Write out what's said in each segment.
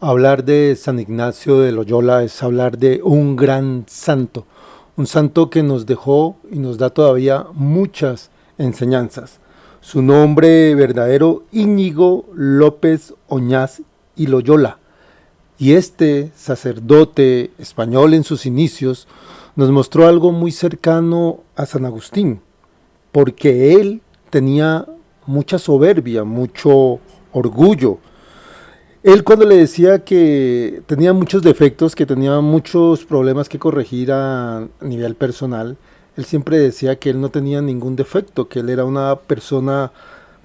Hablar de San Ignacio de Loyola es hablar de un santo que nos dejó y nos da todavía muchas enseñanzas. Su nombre verdadero, Íñigo López Oñaz y Loyola. Y este sacerdote español en sus inicios nos mostró algo muy cercano a San Agustín, porque él tenía mucha soberbia, mucho orgullo. Él cuando le decía que tenía muchos defectos, que tenía muchos problemas que corregir a nivel personal, él siempre decía que él no tenía ningún defecto, que él era una persona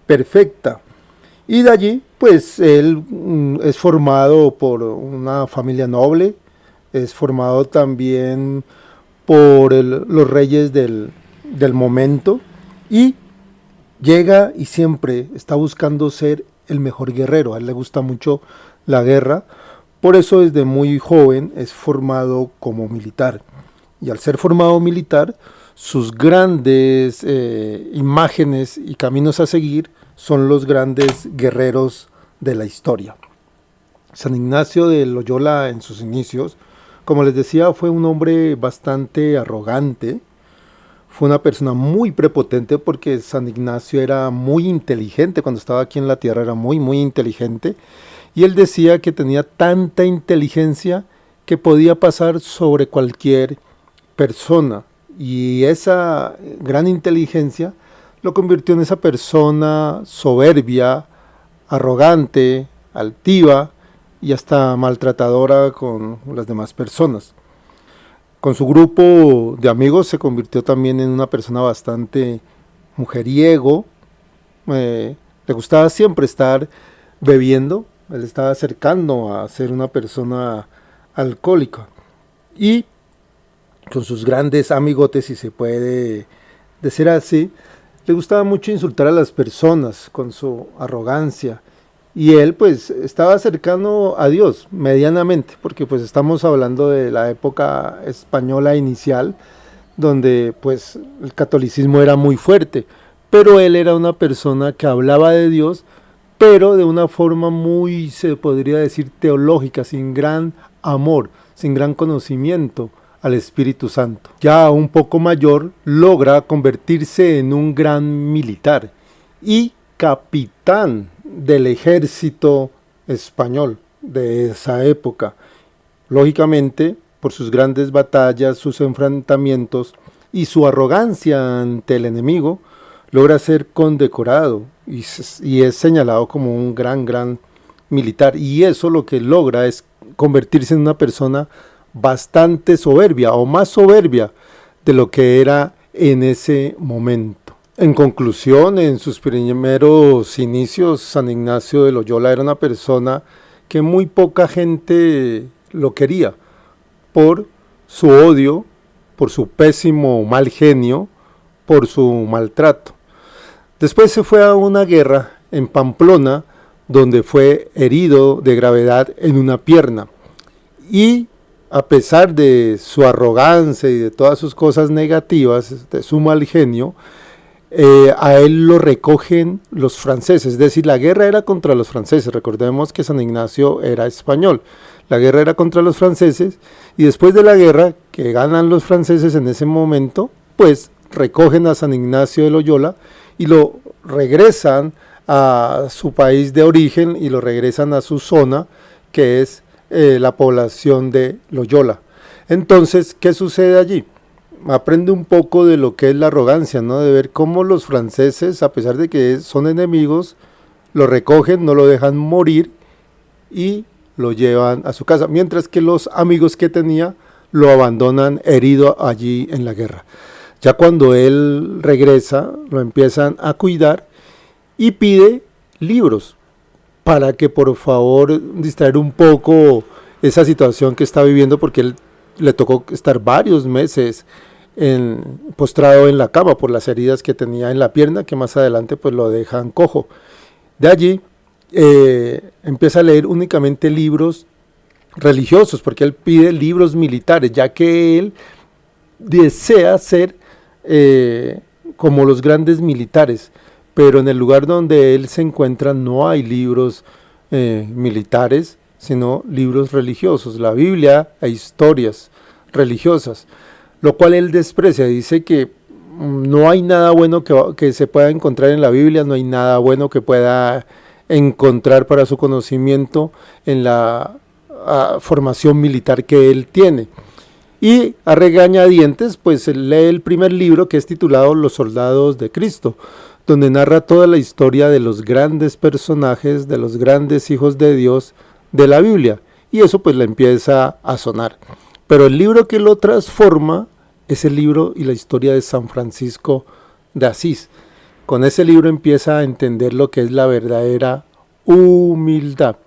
perfecta. Y de allí, pues él es formado por una familia noble, es formado también por los reyes del momento y llega y siempre está buscando ser el mejor guerrero. A él le gusta mucho la guerra, por eso desde muy joven es formado como militar. Y al ser formado militar, sus grandes imágenes y caminos a seguir son los grandes guerreros de la historia. San Ignacio de Loyola en sus inicios, como les decía, fue un hombre bastante arrogante, fue una persona muy prepotente porque San Ignacio era muy inteligente, cuando estaba aquí en la tierra era muy inteligente, y él decía que tenía tanta inteligencia que podía pasar sobre cualquier persona, y esa gran inteligencia lo convirtió en esa persona soberbia, arrogante, altiva y hasta maltratadora con las demás personas. Con su grupo de amigos se convirtió también en una persona bastante mujeriego. Le gustaba siempre estar bebiendo. Él estaba cercano a ser una persona alcohólica. Y con sus grandes amigotes, si se puede decir así, le gustaba mucho insultar a las personas con su arrogancia. Y él pues estaba cercano a Dios medianamente, porque pues estamos hablando de la época española inicial, donde pues el catolicismo era muy fuerte, pero él era una persona que hablaba de Dios, pero de una forma muy, se podría decir, teológica, sin gran amor, sin gran conocimiento al Espíritu Santo. Ya un poco mayor, logra convertirse en un gran militar y capitán del ejército español de esa época. Lógicamente, por sus grandes batallas, sus enfrentamientos y su arrogancia ante el enemigo, logra ser condecorado y es señalado como un gran militar. Y eso lo que logra es convertirse en una persona bastante soberbia o más soberbia de lo que era en ese momento. En conclusión, en sus primeros inicios, San Ignacio de Loyola era una persona que muy poca gente lo quería por su odio, por su pésimo mal genio, por su maltrato. Después se fue a una guerra en Pamplona, donde fue herido de gravedad en una pierna. Y a pesar de su arrogancia y de todas sus cosas negativas, de su mal genio, a él lo recogen los franceses, es decir, la guerra era contra los franceses. Recordemos que San Ignacio era español, la guerra era contra los franceses, y después de la guerra, que ganan los franceses en ese momento, pues recogen a San Ignacio de Loyola y lo regresan a su país de origen y lo regresan a su zona, que es la población de Loyola. Entonces, ¿qué sucede allí? Aprende un poco de lo que es la arrogancia, ¿no? De ver cómo los franceses, a pesar de que son enemigos, lo recogen, no lo dejan morir y lo llevan a su casa, mientras que los amigos que tenía lo abandonan herido allí en la guerra. Ya cuando él regresa, lo empiezan a cuidar y pide libros para que por favor distraer un poco esa situación que está viviendo, porque él le tocó estar varios meses postrado en la cama por las heridas que tenía en la pierna, que más adelante pues lo dejan cojo. De allí empieza a leer únicamente libros religiosos, porque él pide libros militares, ya que él desea ser como los grandes militares, pero en el lugar donde él se encuentra no hay libros militares, sino libros religiosos, la Biblia e historias religiosas, lo cual él desprecia. Dice que no hay nada bueno que se pueda encontrar en la Biblia, no hay nada bueno que pueda encontrar para su conocimiento en la formación militar que él tiene. Y a regañadientes, pues él lee el primer libro, que es titulado Los Soldados de Cristo, donde narra toda la historia de los grandes personajes, de los grandes hijos de Dios de la Biblia, y eso pues le empieza a sonar. Pero el libro que lo transforma es el libro y la historia de San Francisco de Asís. Con ese libro empieza a entender lo que es la verdadera humildad,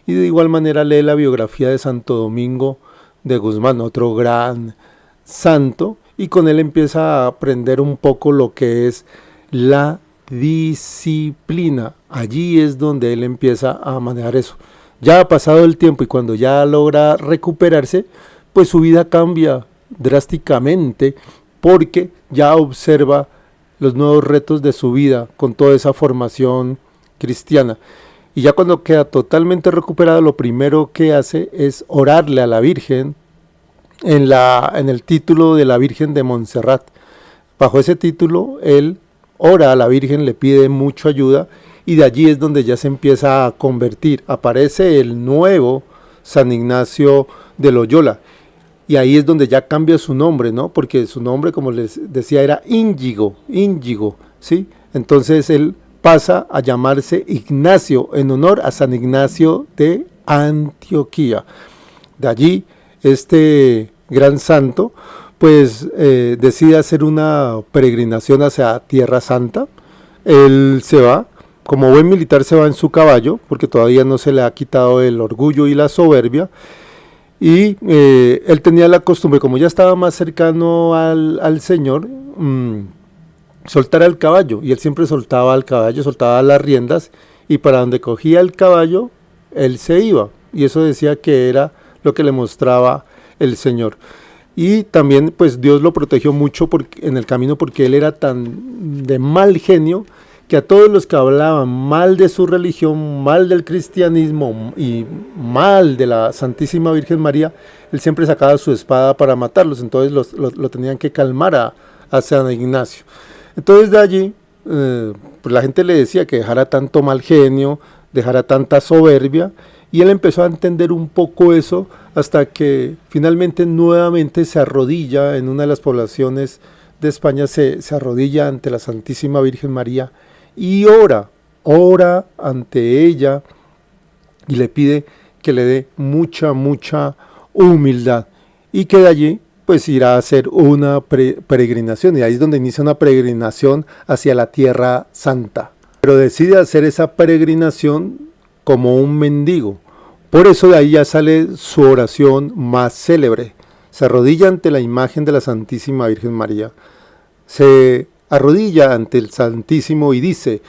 y de igual manera lee la biografía de Santo Domingo de Guzmán, otro gran santo, y con él empieza a aprender un poco lo que es la disciplina. Allí es donde él empieza a manejar eso. Ya ha pasado el tiempo y cuando ya logra recuperarse, pues su vida cambia drásticamente porque ya observa los nuevos retos de su vida con toda esa formación cristiana. Y ya cuando queda totalmente recuperado, lo primero que hace es orarle a la Virgen en el título de la Virgen de Montserrat. Bajo ese título, él ora a la Virgen, le pide mucha ayuda, y de allí es donde ya se empieza a convertir. Aparece el nuevo San Ignacio de Loyola, y ahí es donde ya cambia su nombre, ¿no? Porque su nombre, como les decía, era Íñigo, ¿sí? Entonces él pasa a llamarse Ignacio en honor a San Ignacio de Antioquía. De allí, este gran santo, pues decide hacer una peregrinación hacia Tierra Santa. Él se va, como buen militar se va en su caballo, porque todavía no se le ha quitado el orgullo y la soberbia, y él tenía la costumbre, como ya estaba más cercano al Señor, soltar al caballo, y él siempre soltaba al caballo, soltaba las riendas, y para donde cogía el caballo, él se iba, y eso decía que era lo que le mostraba el Señor. Y también pues Dios lo protegió mucho en el camino, porque él era tan de mal genio que a todos los que hablaban mal de su religión, mal del cristianismo y mal de la Santísima Virgen María, él siempre sacaba su espada para matarlos. Entonces lo tenían que calmar a San Ignacio. Entonces de allí pues la gente le decía que dejara tanto mal genio, dejara tanta soberbia, y él empezó a entender un poco eso hasta que finalmente nuevamente se arrodilla en una de las poblaciones de España, se arrodilla ante la Santísima Virgen María y ora ante ella y le pide que le dé mucha humildad, y que de allí pues irá a hacer una peregrinación, y ahí es donde inicia una peregrinación hacia la Tierra Santa. Pero decide hacer esa peregrinación como un mendigo. Por eso de ahí ya sale su oración más célebre. Se arrodilla ante la imagen de la Santísima Virgen María. Se arrodilla ante el Santísimo y dice: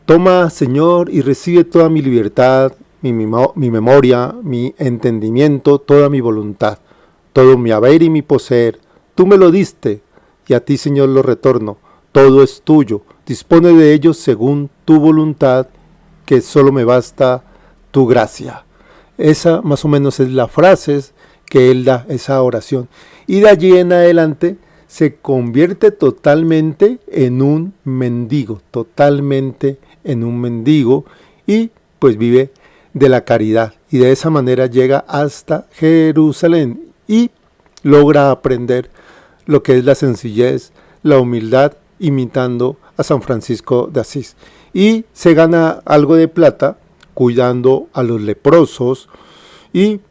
toma, Señor, y recibe toda mi libertad, mi memoria, mi entendimiento, toda mi voluntad, todo mi haber y mi poseer. Tú me lo diste, y a ti, Señor, lo retorno. Todo es tuyo. Dispone de ellos según tu voluntad, que solo me basta tu gracia. Esa más o menos es la frase que él da, esa oración. Y de allí en adelante se convierte totalmente en un mendigo, y pues vive de la caridad. Y de esa manera llega hasta Jerusalén y logra aprender lo que es la sencillez, la humildad, imitando a San Francisco de Asís. Y se gana algo de plata cuidando a los leprosos, y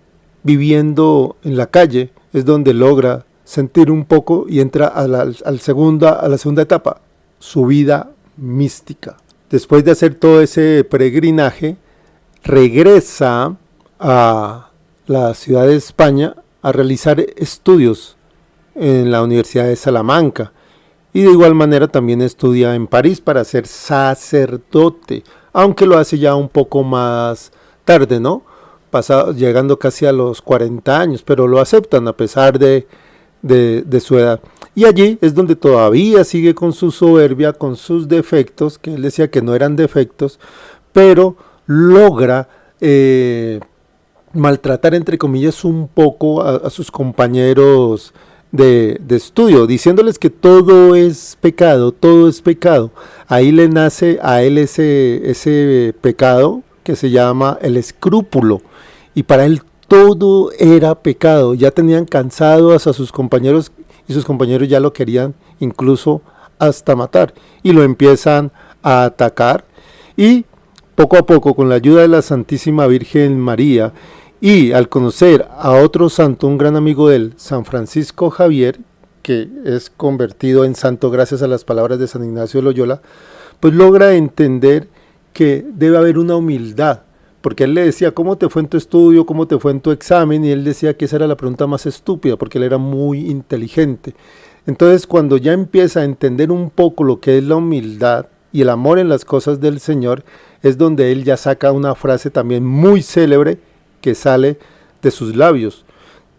viviendo en la calle es donde logra sentir un poco y entra a la segunda etapa, su vida mística. Después de hacer todo ese peregrinaje, regresa a la ciudad de España a realizar estudios en la Universidad de Salamanca, y de igual manera también estudia en París para ser sacerdote, aunque lo hace ya un poco más tarde, ¿no? Llegando casi a los 40 años, pero lo aceptan a pesar de su edad. Y allí es donde todavía sigue con su soberbia, con sus defectos, que él decía que no eran defectos, pero logra maltratar, entre comillas, un poco a sus compañeros de estudio, diciéndoles que todo es pecado, todo es pecado. Ahí le nace a él ese pecado que se llama el escrúpulo, y para él todo era pecado. Ya tenían cansados a sus compañeros, y sus compañeros ya lo querían incluso hasta matar, y lo empiezan a atacar, y poco a poco, con la ayuda de la Santísima Virgen María, y al conocer a otro santo, un gran amigo de él, San Francisco Javier, que es convertido en santo gracias a las palabras de San Ignacio de Loyola, pues logra entender que debe haber una humildad, porque él le decía, ¿cómo te fue en tu estudio? ¿Cómo te fue en tu examen? Y él decía que esa era la pregunta más estúpida, porque él era muy inteligente. Entonces, cuando ya empieza a entender un poco lo que es la humildad y el amor en las cosas del Señor, es donde él ya saca una frase también muy célebre que sale de sus labios: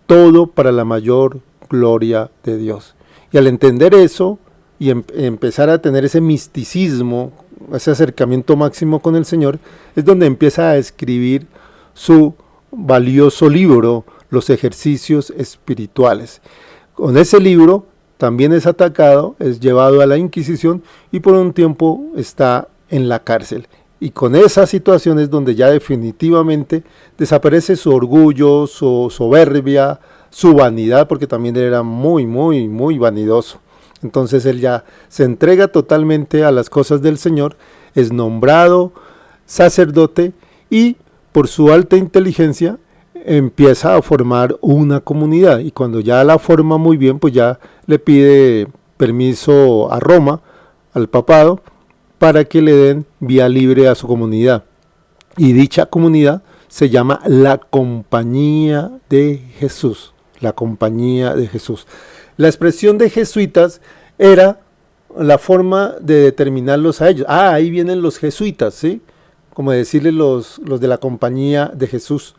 todo para la mayor gloria de Dios. Y al entender eso y empezar a tener ese misticismo, ese acercamiento máximo con el Señor, es donde empieza a escribir su valioso libro, Los Ejercicios Espirituales. Con ese libro también es atacado, es llevado a la Inquisición y por un tiempo está en la cárcel. Y con esa situación es donde ya definitivamente desaparece su orgullo, su soberbia, su vanidad, porque también él era muy, muy, muy vanidoso. Entonces él ya se entrega totalmente a las cosas del Señor, es nombrado sacerdote y por su alta inteligencia empieza a formar una comunidad. Y cuando ya la forma muy bien, pues ya le pide permiso a Roma, al papado, para que le den vía libre a su comunidad. Y dicha comunidad se llama la Compañía de Jesús. La Compañía de Jesús. La expresión de jesuitas era la forma de determinarlos a ellos. Ahí vienen los jesuitas, ¿sí? Como decirles los de la Compañía de Jesús.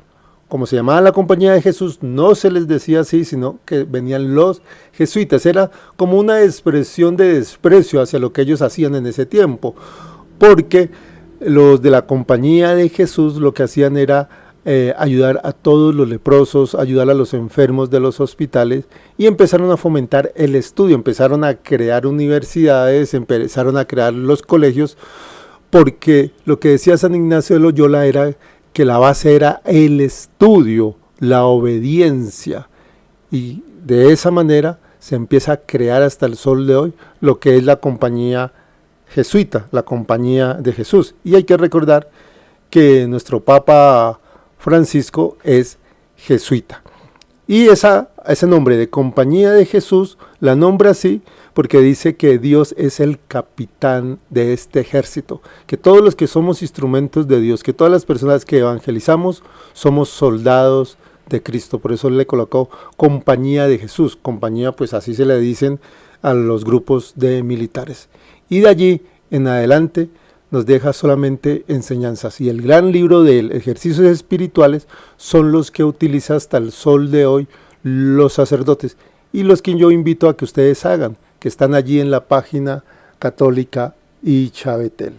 Como se llamaba la Compañía de Jesús, no se les decía así, sino que venían los jesuitas. Era como una expresión de desprecio hacia lo que ellos hacían en ese tiempo, porque los de la Compañía de Jesús lo que hacían era ayudar a todos los leprosos, ayudar a los enfermos de los hospitales, y empezaron a fomentar el estudio, empezaron a crear universidades, empezaron a crear los colegios, porque lo que decía San Ignacio de Loyola era que la base era el estudio, la obediencia, y de esa manera se empieza a crear hasta el sol de hoy lo que es la Compañía Jesuita, la Compañía de Jesús. Y hay que recordar que nuestro Papa Francisco es jesuita. Y ese nombre de Compañía de Jesús la nombra así porque dice que Dios es el capitán de este ejército, que todos los que somos instrumentos de Dios, que todas las personas que evangelizamos somos soldados de Cristo. Por eso le colocó Compañía de Jesús. Compañía, pues así se le dicen a los grupos de militares. Y de allí en adelante nos deja solamente enseñanzas. Y el gran libro de Ejercicios Espirituales son los que utiliza hasta el sol de hoy los sacerdotes y los que yo invito a que ustedes hagan, que están allí en la página católica y Chavetel.